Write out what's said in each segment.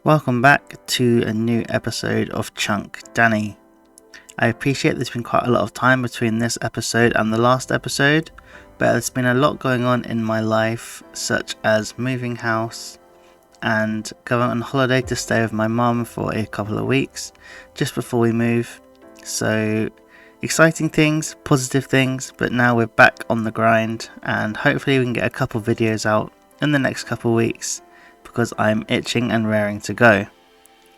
Welcome back to a new episode of Chunk Danny. I appreciate there's been quite a lot of time between this episode and the last episode, but there's been a lot going on in my life, such as moving house and going on holiday to stay with my mum for a couple of weeks just before we move. So exciting things, positive things, but now we're back on the grind and hopefully we can get a couple videos out in the next couple of weeks, because I'm itching and raring to go.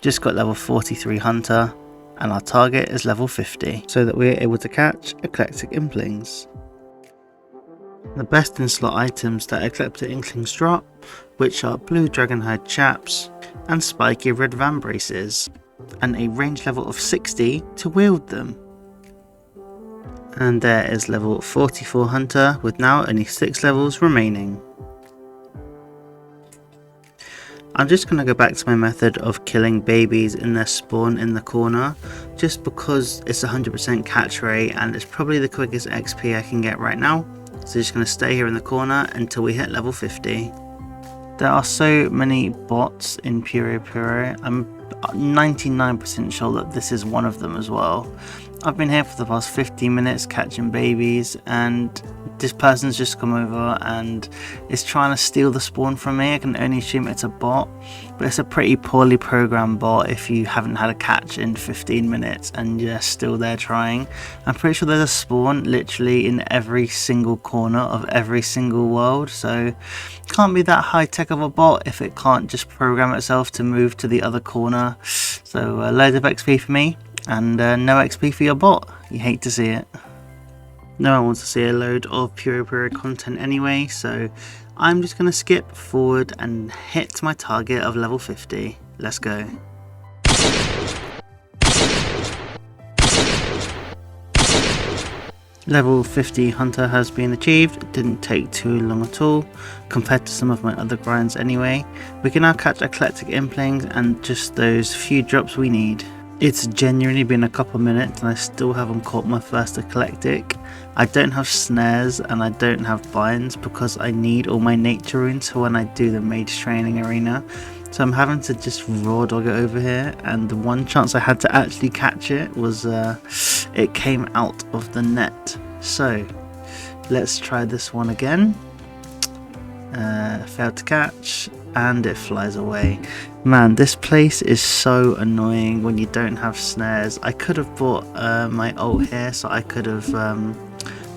Just got level 43 hunter and our target is level 50 so that we're able to catch eclectic implings. The best in slot items that eclectic inklings drop, which are blue dragonhide chaps and spiky red van braces, and a range level of 60 to wield them. And there is level 44 hunter with now only 6 levels remaining. I'm just going to go back to my method of killing babies in their spawn in the corner, just because it's 100% catch rate and it's probably the quickest XP I can get right now. So just going to stay here in the corner until we hit level 50. There are so many bots in Puro-Puro. I'm 99% sure that this is one of them as well. I've been here for the past 15 minutes catching babies, and this person's just come over and is trying to steal the spawn from me. I can only assume it's a bot, but it's a pretty poorly programmed bot if you haven't had a catch in 15 minutes and you're still there trying. I'm pretty sure there's a spawn literally in every single corner of every single world, so it can't be that high tech of a bot if it can't just program itself to move to the other corner. So loads of XP for me and no XP for your bot. You hate to see it. No one wants to see a load of Puro-Puro content anyway, so I'm just going to skip forward and hit my target of level 50. Let's go. Level 50 hunter has been achieved. It didn't take too long at all compared to some of my other grinds anyway. We can now catch eclectic implings and just those few drops we need. It's genuinely been a couple minutes and I still haven't caught my first eclectic. I don't have snares and I don't have binds because I need all my nature runes for when I do the mage training arena. So I'm having to just raw dog it over here, and the one chance I had to actually catch it was it came out of the net. So let's try this one again. Failed to catch and it flies away. Man, this place is so annoying when you don't have snares. I could have bought my ult here, so I could have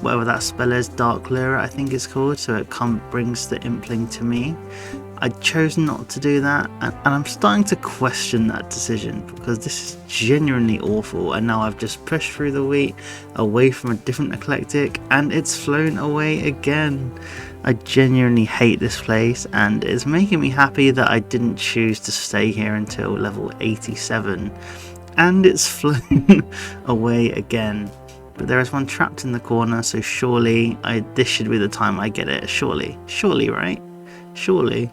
whatever that spell is, Dark Lure I think it's called, so it brings the impling to me. I chose not to do that, and I'm starting to question that decision because this is genuinely awful, and now I've just pushed through the wheat away from a different eclectic and it's flown away again. I genuinely hate this place, and it's making me happy that I didn't choose to stay here until level 87, and it's flown away again. But there is one trapped in the corner, so surely this should be the time I get it. Surely, right? Surely.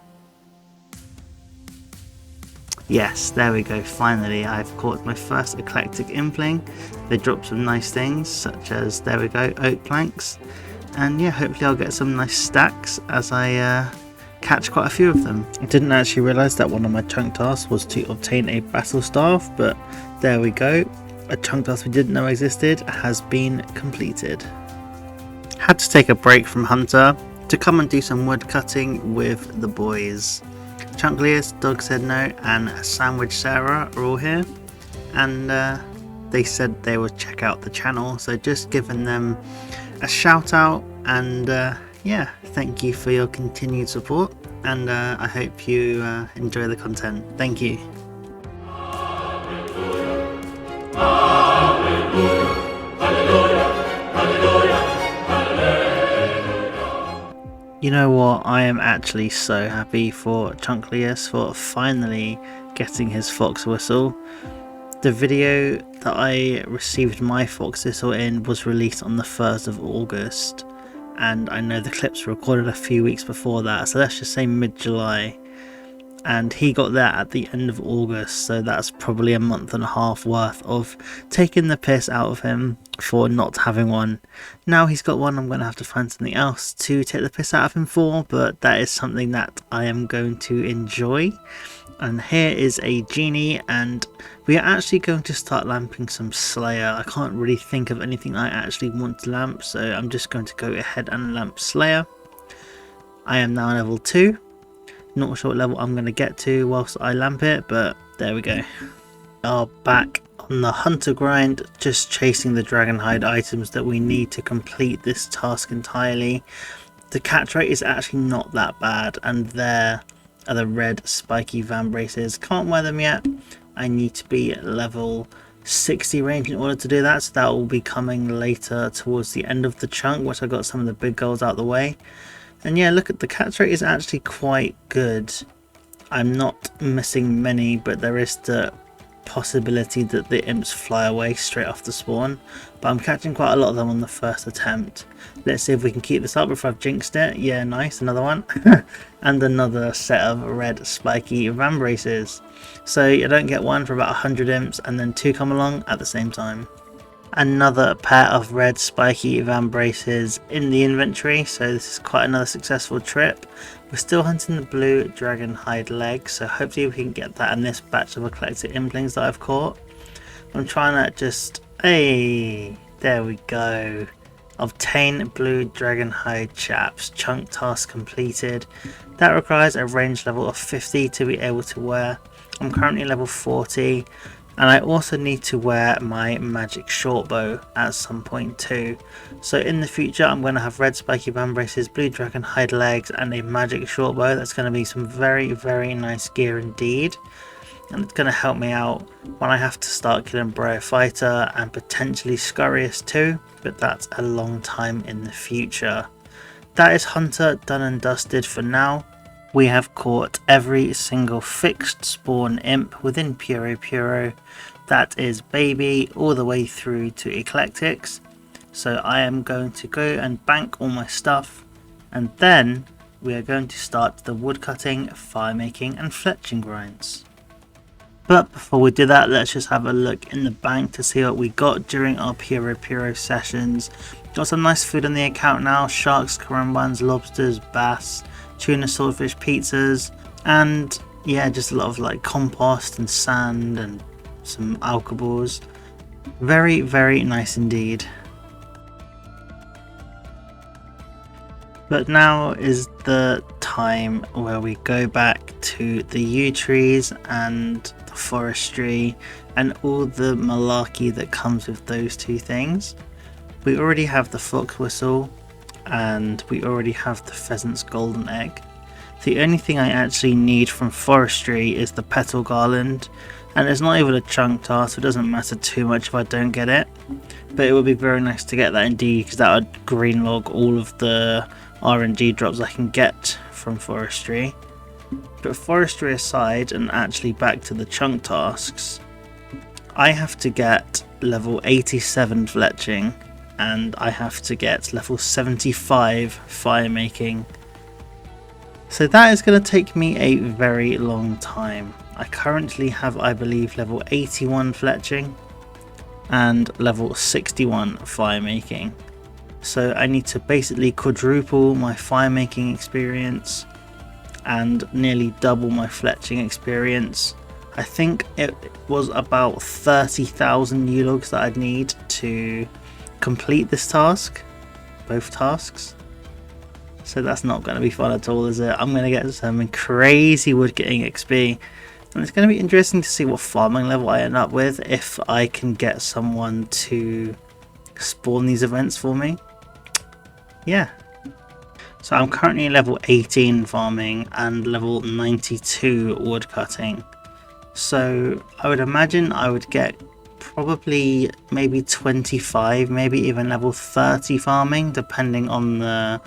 Yes, there we go, finally I've caught my first eclectic impling. They drop some nice things, such as, there we go, oak planks. And yeah, hopefully I'll get some nice stacks as I catch quite a few of them. I didn't actually realise that one of my chunk tasks was to obtain a battle staff, but there we go. A chunk task we didn't know existed has been completed. Had to take a break from Hunter to come and do some woodcutting with the boys. Chunklius, Dog Said No and Sandwich Sarah are all here, and they said they would check out the channel, so just giving them a shout out, and yeah, thank you for your continued support, and I hope you enjoy the content. Thank you. You know what, I am actually so happy for Chunklius for finally getting his fox whistle. The video that I received my fox whistle in was released on the 1st of August, and I know the clips were recorded a few weeks before that, so let's just say mid-July. and he got there at the end of August, so that's probably a month and a half worth of taking the piss out of him for not having one. Now he's got one, I'm going to have to find something else to take the piss out of him for, but that is something that I am going to enjoy. And here is a genie, and we are actually going to start lamping some Slayer. I can't really think of anything I actually want to lamp, so I'm just going to go ahead and lamp Slayer. I am now level 2. Not sure what level I'm going to get to whilst I lamp it, but there we go. We are back on the hunter grind, just chasing the dragonhide items that we need to complete this task entirely. The catch rate is actually not that bad, and there are the red spiky van braces. Can't wear them yet. I need to be at level 60 range in order to do that, so that will be coming later towards the end of the chunk, once I got some of the big goals out of the way. And yeah, look at the catch rate is actually quite good. I'm not missing many, but there is the possibility that the imps fly away straight off the spawn. But I'm catching quite a lot of them on the first attempt. Let's see if we can keep this up before I've jinxed it. Yeah, nice, another one. And another set of red spiky van braces. So you don't get one for about 100 imps and then 2 come along at the same time. Another pair of red spiky van braces in the inventory, so this is quite another successful trip. We're still hunting the blue dragon hide leg, so hopefully we can get that in this batch of eclectic implings that I've caught. I'm trying to just, hey, there we go. Obtain blue dragon hide chaps, chunk task completed. That requires a range level of 50 to be able to wear. I'm currently level 40. And I also need to wear my magic short bow at some point too. So in the future I'm going to have red spiky van braces, blue dragon hide legs and a magic short bow. That's going to be some very, very nice gear indeed. And it's going to help me out when I have to start killing Bro Fighter and potentially Scurrius too. But that's a long time in the future. That is Hunter done and dusted for now. We have caught every single fixed spawn imp within Puro-Puro. That is baby all the way through to eclectics. So I am going to go and bank all my stuff, and then we are going to start the woodcutting, fire making and fletching grinds. But before we do that, let's just have a look in the bank to see what we got during our Puro-Puro sessions. Got some nice food on the account now: sharks, karimbans, lobsters, bass, tuna, swordfish, pizzas, and yeah, just a lot of like compost and sand and some alcabors. Very, very nice indeed. But now is the time where we go back to the yew trees and the forestry and all the malarkey that comes with those two things. We already have the fox whistle and we already have the pheasant's golden egg. The only thing I actually need from forestry is the petal garland, and it's not even a chunk task, so it doesn't matter too much if I don't get it. But it would be very nice to get that indeed, because that would green log all of the RNG drops I can get from forestry. But forestry aside, and actually back to the chunk tasks, I have to get level 87 fletching, and I have to get level 75 fire making. So that is going to take me a very long time. I currently have, I believe, level 81 fletching and level 61 fire making. So I need to basically quadruple my fire making experience and nearly double my fletching experience. I think it was about 30,000 U-logs that I'd need to complete this task, both tasks. So that's not going to be fun at all, is it? I'm going to get some crazy woodcutting XP, and it's going to be interesting to see what farming level I end up with if I can get someone to spawn these events for me. Yeah. So I'm currently level 18 farming and level 92 woodcutting. So I would imagine I would get probably maybe 25, maybe even level 30 farming, depending on the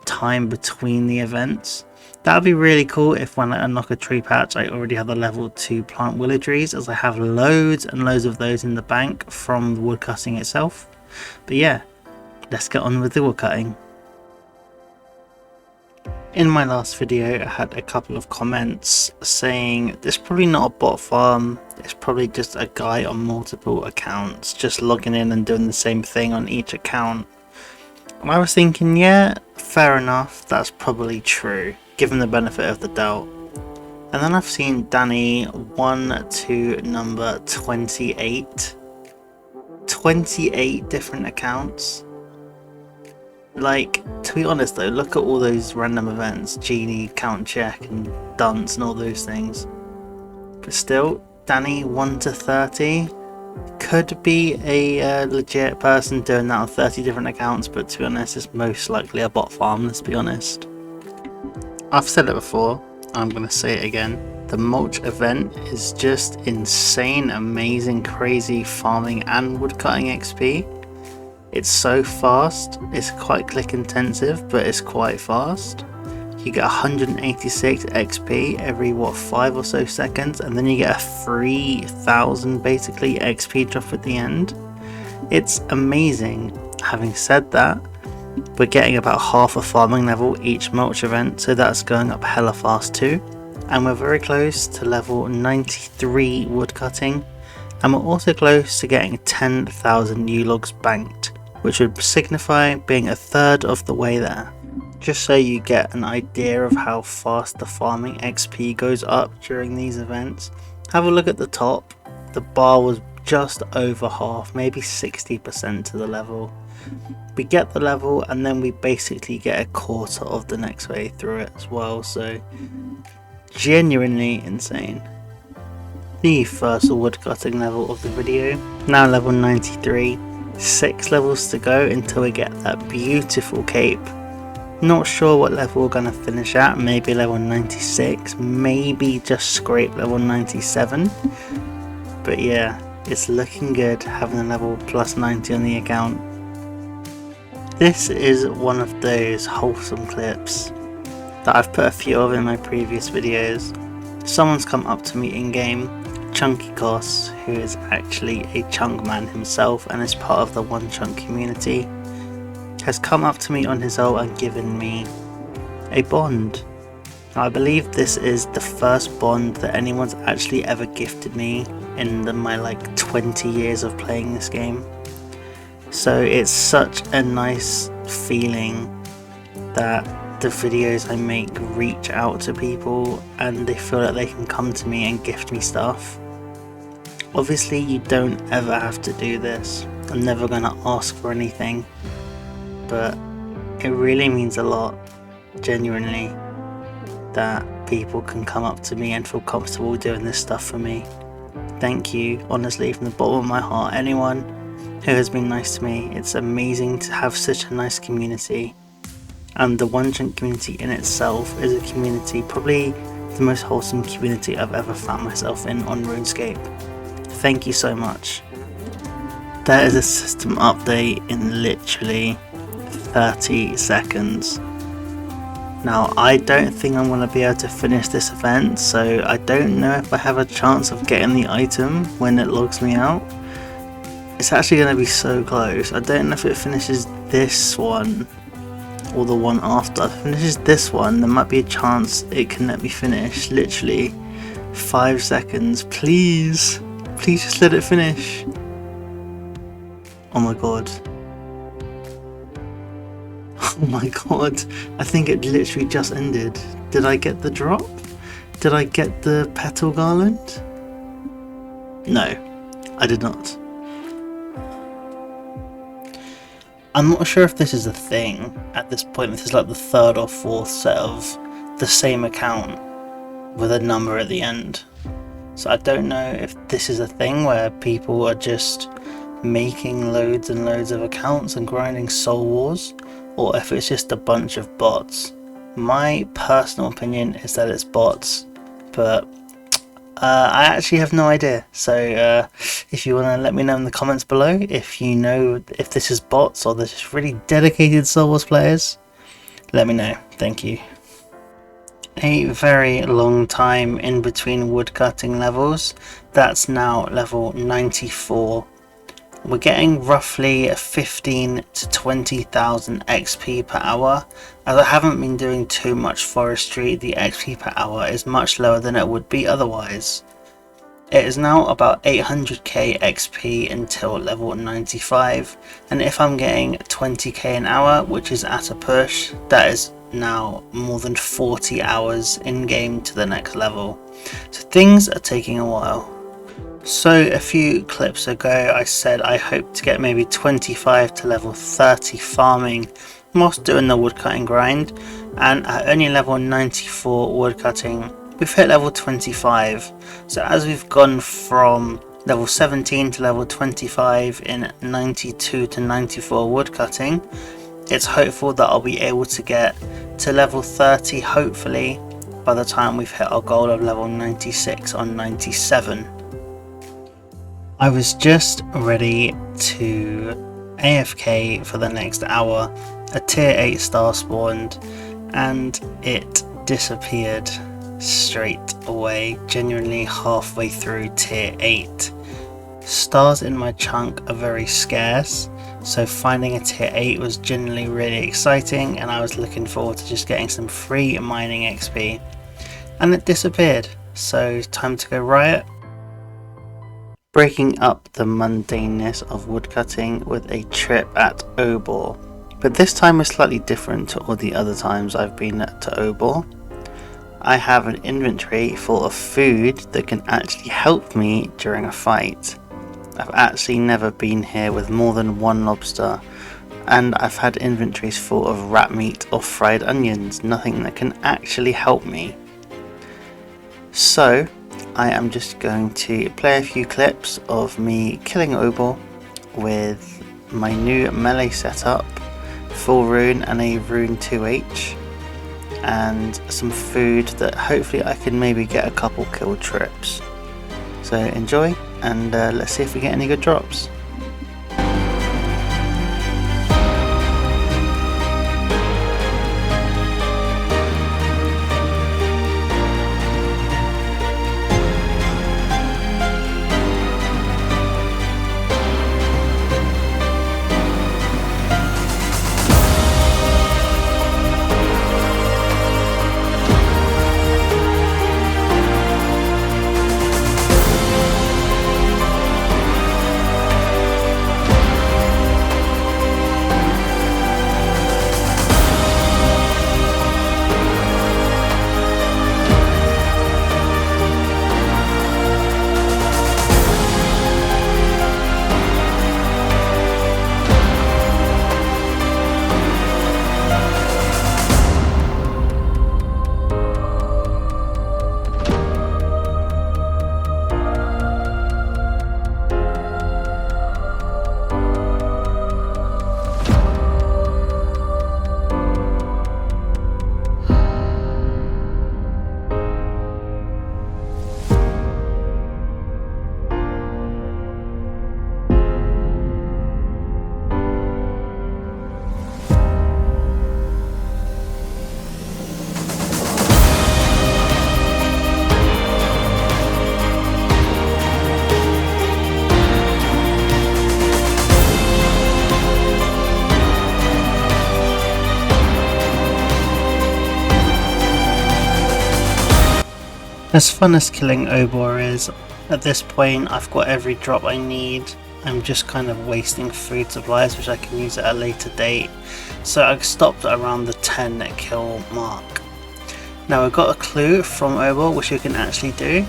time between the events. That would be really cool if when I unlock a tree patch I already have the level 2 plant willow trees, as I have loads and loads of those in the bank from the woodcutting itself. But yeah, let's get on with the woodcutting. In my last video I had a couple of comments saying this is probably not a bot farm, it's probably just a guy on multiple accounts just logging in and doing the same thing on each account. And I was thinking, yeah, fair enough, that's probably true, given the benefit of the doubt. And then I've seen Danny 1 to number 28. 28 different accounts. Like, to be honest though, look at all those random events, Genie, Count Check and Dunce and all those things. But still, Danny 1 to 30 could be a legit person doing that on 30 different accounts, but to be honest, it's most likely a bot farm, let's be honest. I've said it before, I'm going to say it again. The mulch event is just insane, amazing, crazy farming and woodcutting XP. It's so fast, it's quite click intensive, but it's quite fast. You get 186 XP every 5 or so seconds, and then you get a 3000 basically XP drop at the end. It's amazing. Having said that, we're getting about half a farming level each mulch event, so that's going up hella fast too. And we're very close to level 93 woodcutting, and we're also close to getting 10,000 new logs banked, which would signify being a third of the way there. Just so you get an idea of how fast the farming XP goes up during these events, have a look at the top. The bar was just over half, maybe 60% to the level. We get the level and then we basically get a quarter of the next way through it as well, so genuinely insane. The first woodcutting level of the video, now level 93. 6 levels to go until we get that beautiful cape. Not sure what level we're going to finish at, maybe level 96, maybe just scrape level 97. But yeah, it's looking good having a level plus 90 on the account. This is one of those wholesome clips that I've put a few of in my previous videos. Someone's come up to me in game, Chunky Costs, who is actually a chunk man himself and is part of the One Chunk community, has come up to me on his ult and given me a bond. Now, I believe this is the first bond that anyone's actually ever gifted me in my like 20 years of playing this game. So it's such a nice feeling that the videos I make reach out to people and they feel like they can come to me and gift me stuff. Obviously you don't ever have to do this, I'm never going to ask for anything, but it really means a lot, genuinely, that people can come up to me and feel comfortable doing this stuff for me. Thank you, honestly, from the bottom of my heart, anyone who has been nice to me. It's amazing to have such a nice community, and the One Chunk community in itself is a community, probably the most wholesome community I've ever found myself in on RuneScape. Thank you so much. There is a system update in literally 30 seconds. Now, I don't think I'm going to be able to finish this event, so I don't know if I have a chance of getting the item when it logs me out. It's actually going to be so close. I don't know if it finishes this one or the one after. If it finishes this one, there might be a chance it can let me finish. Literally 5 seconds. Please just let it finish. Oh my god. Oh my god, I think it literally just ended. Did I get the drop? Did I get the petal garland? No, I did not. I'm not sure if this is a thing at this point. This is like the 3rd or 4th set of the same account with a number at the end. So I don't know if this is a thing where people are just making loads and loads of accounts and grinding soul wars, or if it's just a bunch of bots. My personal opinion is that it's bots, but I actually have no idea. So if you want to let me know in the comments below if you know if this is bots or this is really dedicated Soul Wars players, let me know. Thank you. A very long time in between woodcutting levels. That's now level 94. We're getting roughly 15 to 20,000 XP per hour. As I haven't been doing too much forestry, the XP per hour is much lower than it would be otherwise. It is now about 800k XP until level 95, and if I'm getting 20k an hour, which is at a push, that is now more than 40 hours in game to the next level. So things are taking a while. So a few clips ago I said I hope to get maybe 25 to level 30 farming whilst doing the woodcutting grind, and at only level 94 woodcutting we've hit level 25. So as we've gone from level 17 to level 25 in 92 to 94 woodcutting, it's hopeful that I'll be able to get to level 30 hopefully by the time we've hit our goal of level 96 on 97. I was just ready to AFK for the next hour. A tier 8 star spawned and it disappeared straight away, genuinely halfway through tier 8. Stars in my chunk are very scarce, so finding a tier 8 was genuinely really exciting, and I was looking forward to just getting some free mining XP. And it disappeared, so time to go riot. Breaking up the mundaneness of woodcutting with a trip at Obor, but this time is slightly different to all the other times I've been to Obor. I have an inventory full of food that can actually help me during a fight. I've actually never been here with more than one lobster, and I've had inventories full of rat meat or fried onions, nothing that can actually help me. So I am just going to play a few clips of me killing Obor with my new melee setup, full rune and a rune 2H, and some food that hopefully I can maybe get a couple kill trips. So enjoy, and let's see if we get any good drops. As fun as killing Obor is, at this point I've got every drop I need. I'm just kind of wasting food supplies which I can use at a later date, so I stopped around the 10 kill mark. Now I got a clue from Obor which we can actually do,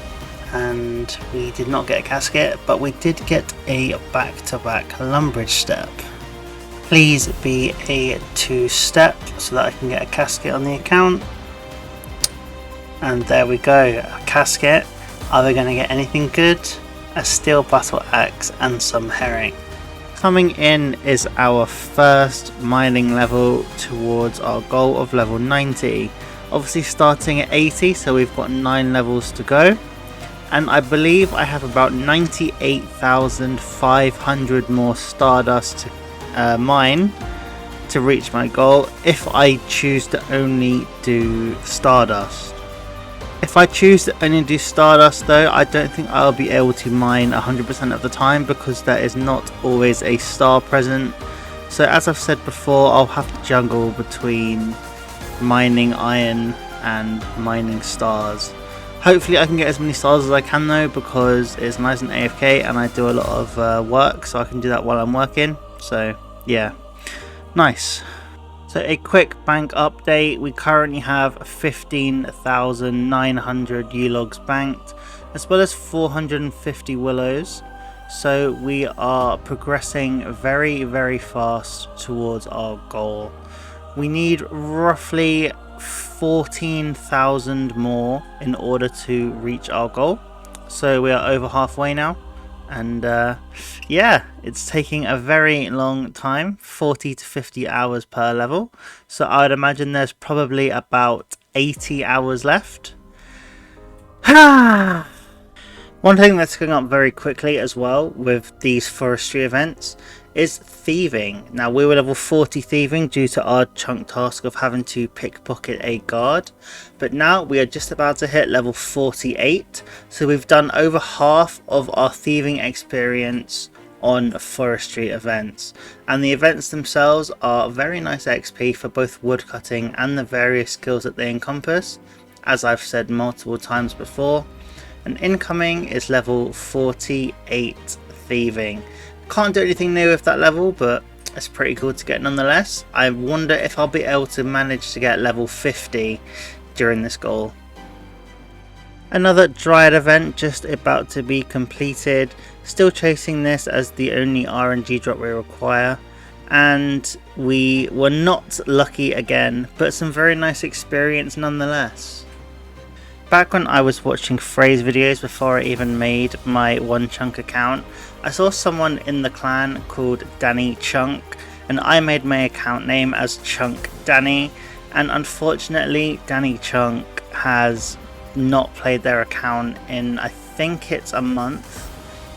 and we did not get a casket, but we did get a back-to-back lumbridge step. Please be a 2-step so that I can get a casket on the account. And there we go, a casket. Are we going to get anything good? A steel battle axe and some herring. Coming in is our first mining level towards our goal of level 90. Obviously starting at 80, so we've got 9 levels to go. And I believe I have about 98,500 more stardust to mine to reach my goal if I choose to only do stardust. If I choose to only do Stardust though, I don't think I'll be able to mine 100% of the time because there is not always a star present. So as I've said before, I'll have to juggle between mining iron and mining stars. Hopefully I can get as many stars as I can though, because it's nice and AFK and I do a lot of work, so I can do that while I'm working. So yeah, nice. So a quick bank update, we currently have 15,900 U-logs banked, as well as 450 willows. So we are progressing very, very fast towards our goal. We need roughly 14,000 more in order to reach our goal. So we are over halfway now. And yeah, it's taking a very long time, 40 to 50 hours per level. So I would imagine there's probably about 80 hours left. One thing that's coming up very quickly as well with these forestry events is thieving. Now we were level 40 thieving due to our chunk task of having to pickpocket a guard, but now we are just about to hit level 48, so we've done over half of our thieving experience on forestry events, and the events themselves are very nice XP for both woodcutting and the various skills that they encompass, as I've said multiple times before. And incoming is level 48 thieving. Can't do anything new with that level, but it's pretty cool to get nonetheless. I wonder if I'll be able to manage to get level 50 during this goal. Another Dryad event just about to be completed. Still chasing this as the only RNG drop we require. And we were not lucky again, but some very nice experience nonetheless. Back when I was watching Frey's videos before I even made my Onechunk account, I saw someone in the clan called Danny Chunk, and I made my account name as Chunk Danny, and unfortunately Danny Chunk has not played their account in, I think it's a month,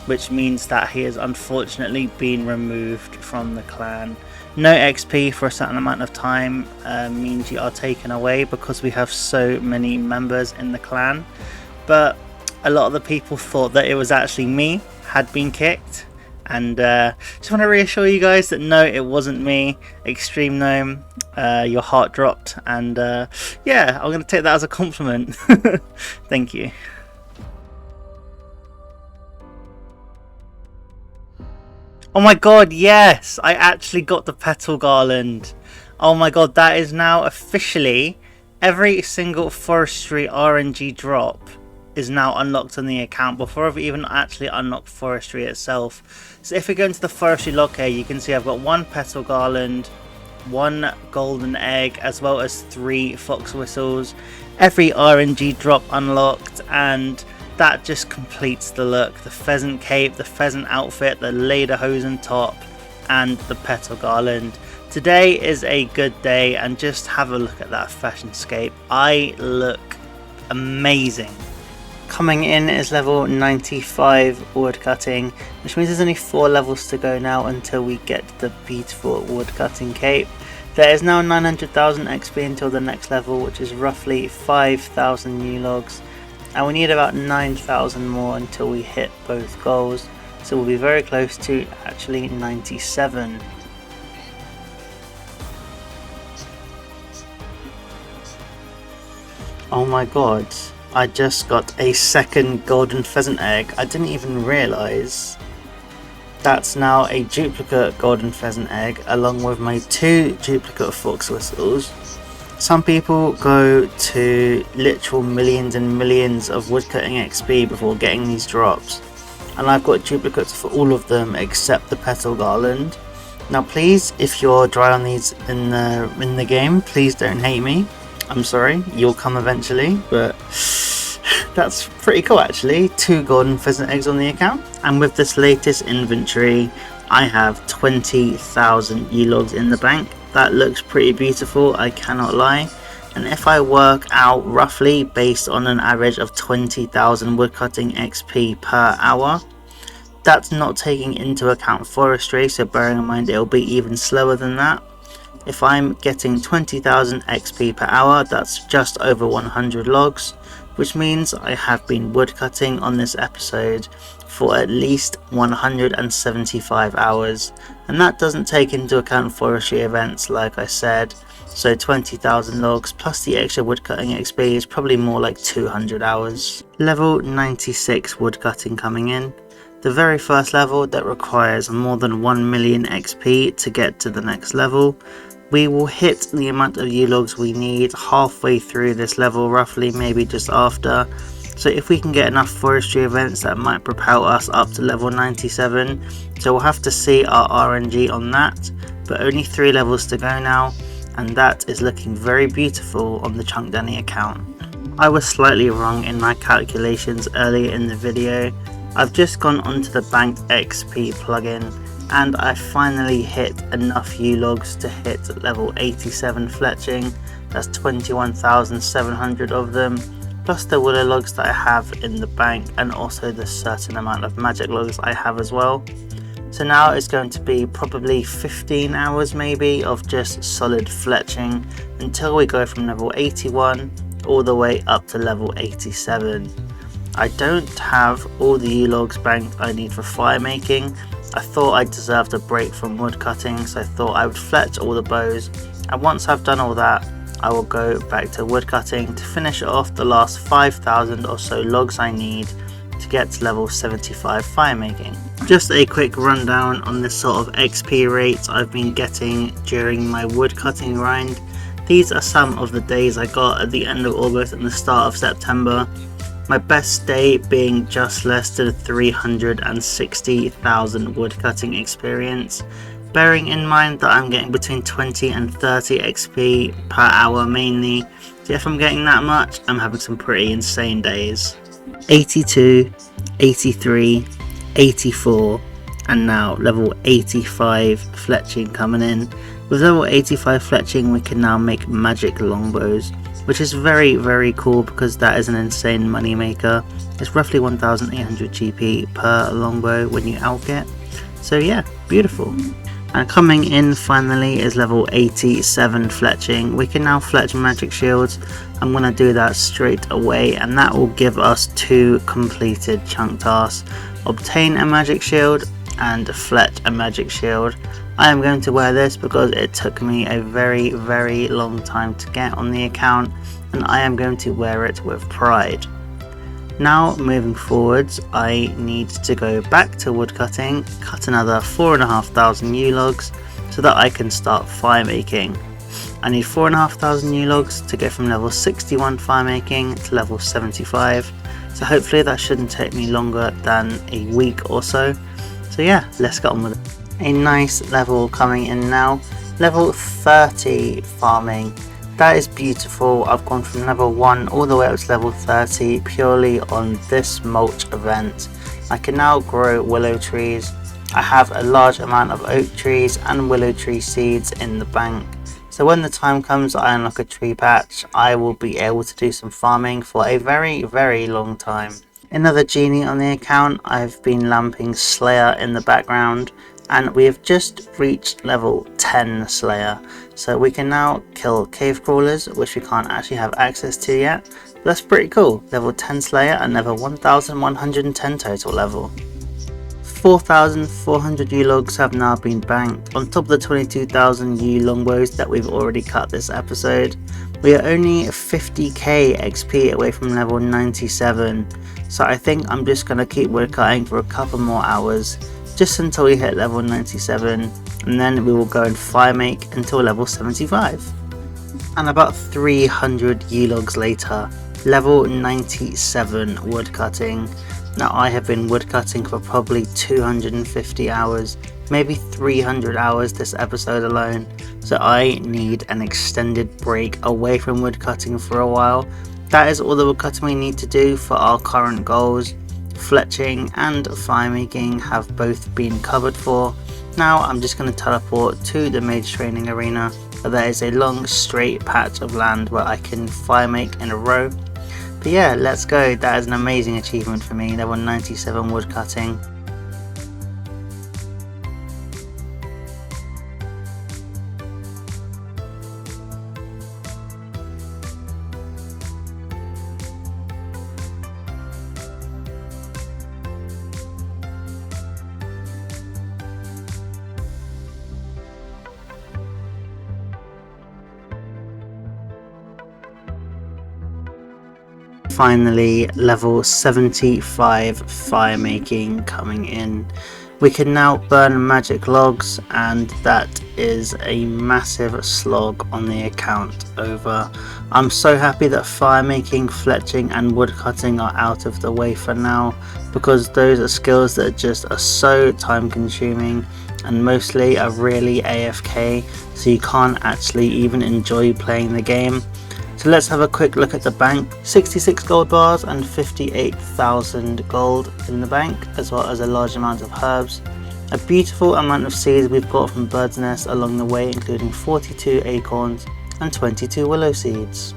which means that he has unfortunately been removed from the clan. No XP for a certain amount of time means you are taken away because we have so many members in the clan, but a lot of the people thought that it was actually me had been kicked, and just want to reassure you guys that no, it wasn't me. Extreme Gnome, your heart dropped, and yeah, I'm going to take that as a compliment. Thank you. Oh my god, yes! I actually got the petal garland. Oh my god, that is now officially every single forestry RNG drop is now unlocked on the account before I've even actually unlocked forestry itself. So if we go into the forestry log here, you can see I've got one petal garland, one golden egg, as well as 3 fox whistles. Every RNG drop unlocked, and that just completes the look. The pheasant cape, the pheasant outfit, the lederhosen top, and the petal garland. Today is a good day, and just have a look at that fashion scape. I look amazing. Coming in is level 95 woodcutting, which means there's only 4 levels to go now until we get the beautiful woodcutting cape. There is now 900,000 XP until the next level, which is roughly 5,000 new logs. And we need about 9,000 more until we hit both goals, so we'll be very close to actually 97. Oh my god, I just got a second golden pheasant egg. I didn't even realise. That's now a duplicate golden pheasant egg along with my 2 duplicate fox whistles. Some people go to literal millions and millions of woodcutting XP before getting these drops, and I've got duplicates for all of them except the petal garland. Now please, if you're dry on these in the game, please don't hate me. I'm sorry, you'll come eventually, but that's pretty cool actually. 2 golden pheasant eggs on the account, and with this latest inventory I have 20,000 U-logs in the bank. That looks pretty beautiful, I cannot lie. And if I work out roughly based on an average of 20,000 woodcutting XP per hour, that's not taking into account forestry, so bearing in mind it'll be even slower than that. If I'm getting 20,000 XP per hour, that's just over 100 logs. which means I have been woodcutting on this episode for at least 175 hours, and that doesn't take into account forestry events like I said, so 20,000 logs plus the extra woodcutting XP is probably more like 200 hours. Level 96 woodcutting coming in. The very first level that requires more than 1 million XP to get to the next level. We will hit the amount of U-logs we need halfway through this level, roughly, maybe just after. So if we can get enough forestry events, that might propel us up to level 97. So we'll have to see our RNG on that, but only 3 levels to go now, and that is looking very beautiful on the Chunk Danny account. I was slightly wrong in my calculations earlier in the video. I've just gone onto the Banked XP plugin, and I finally hit enough U-logs to hit level 87 fletching. That's 21,700 of them, plus the willow logs that I have in the bank, and also the certain amount of magic logs I have as well. So now it's going to be probably 15 hours maybe of just solid fletching until we go from level 81 all the way up to level 87. I don't have all the U-logs banked I need for fire making. I thought I deserved a break from woodcutting, so I thought I would fletch all the bows, and once I've done all that, I will go back to woodcutting to finish off the last 5,000 or so logs I need to get to level 75 fire making. Just a quick rundown on the sort of XP rates I've been getting during my woodcutting grind. These are some of the days I got at the end of August and the start of September. My best day being just less than 360,000 woodcutting experience, bearing in mind that I'm getting between 20 and 30 XP per hour mainly, so if I'm getting that much, I'm having some pretty insane days. 82, 83, 84, and now level 85 fletching coming in. With level 85 fletching we can now make magic longbows, which is very cool because that is an insane money maker. It's roughly 1,800 GP per longbow when you out it. So yeah, beautiful. And coming in finally is level 87 fletching. We can now fletch magic shields. I'm going to do that straight away, and that will give us 2 completed chunk tasks. Obtain a magic shield and fletch a magic shield. I am going to wear this because it took me a very long time to get on the account, and I am going to wear it with pride. Now moving forwards, I need to go back to woodcutting, cut another 4,500 U-logs so that I can start fire making. I need 4,500 U-logs to go from level 61 fire making to level 75, so hopefully that shouldn't take me longer than a week or so. So yeah, let's get on with it. A nice level coming in now, level 30 farming. That is beautiful. I've gone from level 1 all the way up to level 30 purely on this mulch event. I can now grow willow trees. I have a large amount of oak trees and willow tree seeds in the bank. So when the time comes I unlock a tree patch, I will be able to do some farming for a very long time. Another genie on the account, I've been lamping Slayer in the background, and we have just reached level 10 Slayer, so we can now kill cave crawlers, which we can't actually have access to yet. But that's pretty cool. Level 10 Slayer and level 1110 total level. 4,400 U-logs have now been banked on top of the 22,000 U-longbows that we've already cut this episode. We are only 50k XP away from level 97, so I think I'm just going to keep woodcutting for a couple more hours, just until we hit level 97, and then we will go and fire make until level 75. And about 300 U-logs later, level 97 woodcutting. Now I have been woodcutting for probably 250 hours, maybe 300 hours this episode alone, so I need an extended break away from woodcutting for a while. That is all the woodcutting we need to do for our current goals. Fletching and fire making have both been covered for. Now I'm just going to teleport to the mage training arena, where there is a long straight patch of land where I can fire make in a row. But yeah, let's go. That is an amazing achievement for me, level 97 woodcutting. finally level 75 fire making coming in. We can now burn magic logs, and that is a massive slog on the account over. I'm so happy that fire making, fletching and woodcutting are out of the way for now, because those are skills that just are so time consuming and mostly are really AFK, so you can't actually even enjoy playing the game. So let's have a quick look at the bank. 66 gold bars and 58,000 gold in the bank, as well as a large amount of herbs. A beautiful amount of seeds we've got from Bird's Nest along the way, including 42 acorns and 22 willow seeds.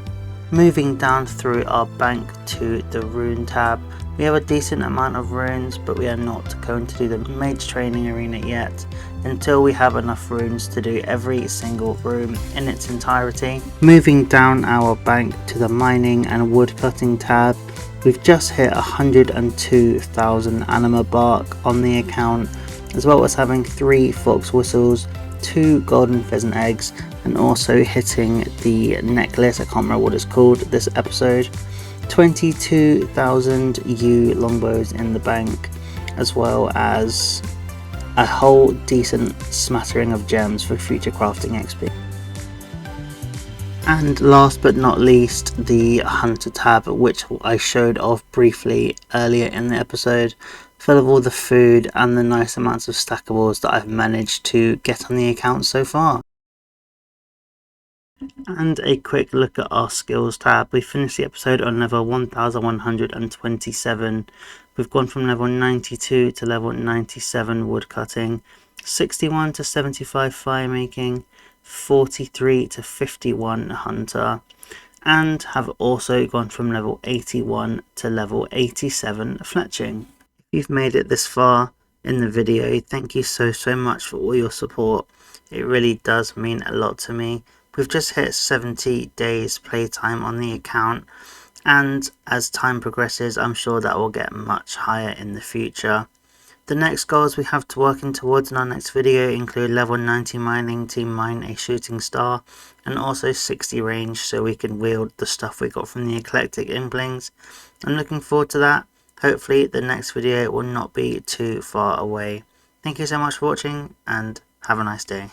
Moving down through our bank to the rune tab, we have a decent amount of runes, but we are not going to do the mage training arena yet until we have enough runes to do every single room in its entirety. Moving down our bank to the mining and woodcutting tab, we've just hit 102,000 anima bark on the account, as well as having 3 fox whistles, 2 golden pheasant eggs, and also hitting the necklace, I can't remember what it's called this episode. 22,000 yew longbows in the bank, as well as a whole decent smattering of gems for future crafting XP. And last but not least, the hunter tab, which I showed off briefly earlier in the episode, full of all the food and the nice amounts of stackables that I've managed to get on the account so far. And a quick look at our skills tab. We finished the episode on level 1127. We've gone from level 92 to level 97 woodcutting, 61 to 75 fire making, 43 to 51 hunter, and have also gone from level 81 to level 87 fletching. If you've made it this far in the video, thank you so much for all your support. It really does mean a lot to me. We've just hit 70 days playtime on the account, and as time progresses I'm sure that will get much higher in the future. The next goals we have to work in towards in our next video include level 90 mining to mine a shooting star, and also 60 range so we can wield the stuff we got from the eclectic implings. I'm looking forward to that. Hopefully the next video will not be too far away. Thank you so much for watching, and have a nice day.